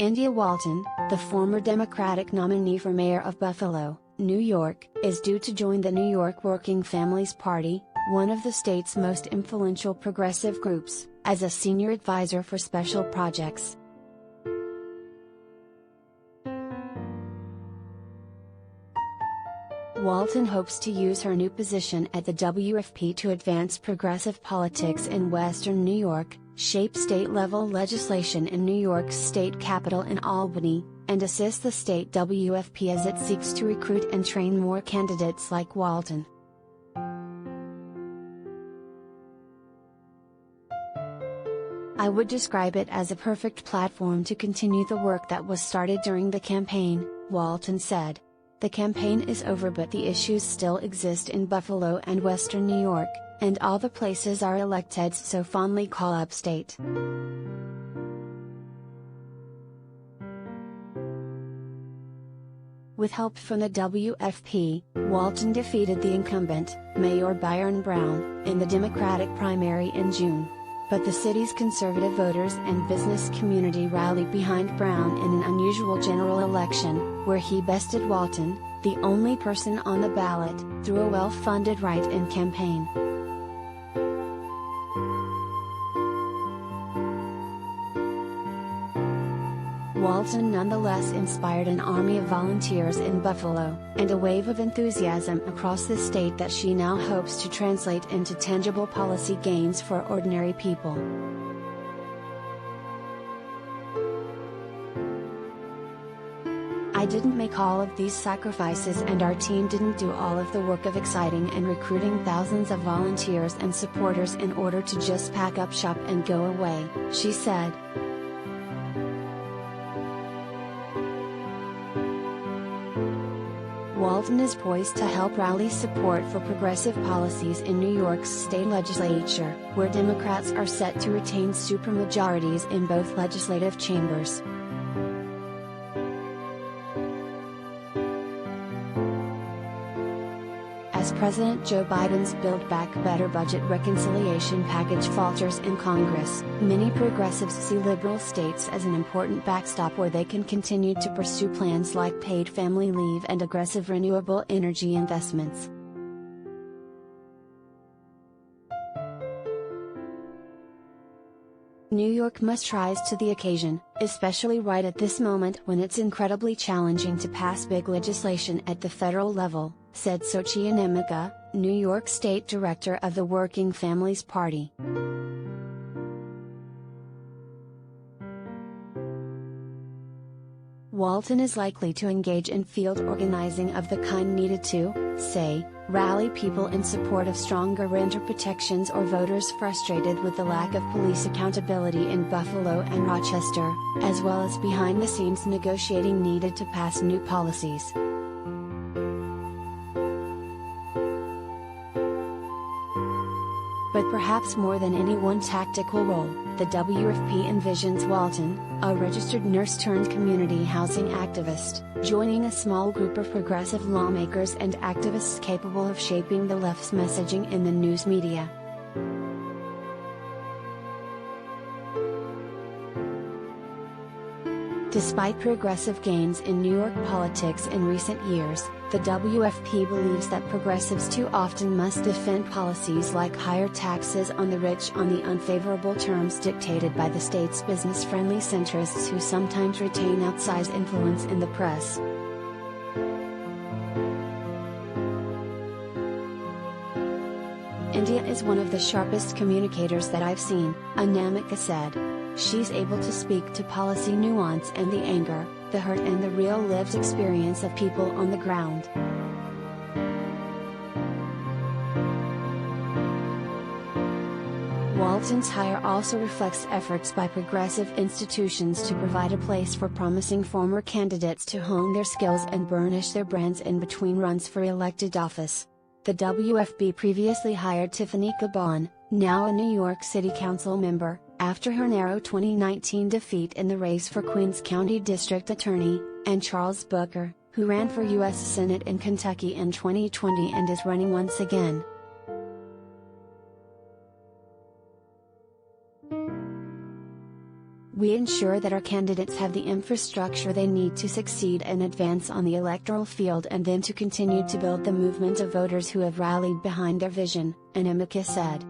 India Walton, the former Democratic nominee for mayor of Buffalo, New York, is due to join the New York Working Families Party, one of the state's most influential progressive groups, as a senior advisor for special projects. Walton hopes to use her new position at the WFP to advance progressive politics in Western New York, shape state-level legislation in New York's state capital in Albany, and assist the state WFP as it seeks to recruit and train more candidates like Walton. I would describe it as a perfect platform to continue the work that was started during the campaign, Walton said. The campaign is over, but the issues still exist in Buffalo and Western New York, and all the places our electeds so fondly call upstate. With help from the WFP, Walton defeated the incumbent, Mayor Byron Brown, in the Democratic primary in June. But the city's conservative voters and business community rallied behind Brown in an unusual general election, where he bested Walton, the only person on the ballot, through a well-funded write-in campaign. Walton nonetheless inspired an army of volunteers in Buffalo, and a wave of enthusiasm across the state that she now hopes to translate into tangible policy gains for ordinary people. I didn't make all of these sacrifices, and our team didn't do all of the work of exciting and recruiting thousands of volunteers and supporters in order to just pack up shop and go away, she said. Walton is poised to help rally support for progressive policies in New York's state legislature, where Democrats are set to retain supermajorities in both legislative chambers. As President Joe Biden's Build Back Better budget reconciliation package falters in Congress, many progressives see liberal states as an important backstop where they can continue to pursue plans like paid family leave and aggressive renewable energy investments. New York must rise to the occasion, especially right at this moment when it's incredibly challenging to pass big legislation at the federal level, said Xochitl Nemeka, New York State Director of the Working Families Party. Walton is likely to engage in field organizing of the kind needed to, say, rally people in support of stronger renter protections or voters frustrated with the lack of police accountability in Buffalo and Rochester, as well as behind-the-scenes negotiating needed to pass new policies. But perhaps more than any one tactical role, the WFP envisions Walton, a registered nurse-turned-community housing activist, joining a small group of progressive lawmakers and activists capable of shaping the left's messaging in the news media. Despite progressive gains in New York politics in recent years, the WFP believes that progressives too often must defend policies like higher taxes on the rich on the unfavorable terms dictated by the state's business-friendly centrists who sometimes retain outsized influence in the press. India is one of the sharpest communicators that I've seen, Nemeka said. She's able to speak to policy nuance and the anger, the hurt and the real lived experience of people on the ground. Walton's hire also reflects efforts by progressive institutions to provide a place for promising former candidates to hone their skills and burnish their brands in between runs for elected office. The WFP previously hired Tiffany Caban, now a New York City Council member, after her narrow 2019 defeat in the race for Queens County District Attorney, and Charles Booker, who ran for U.S. Senate in Kentucky in 2020 and is running once again. We ensure that our candidates have the infrastructure they need to succeed and advance on the electoral field and then to continue to build the movement of voters who have rallied behind their vision," an amicus said.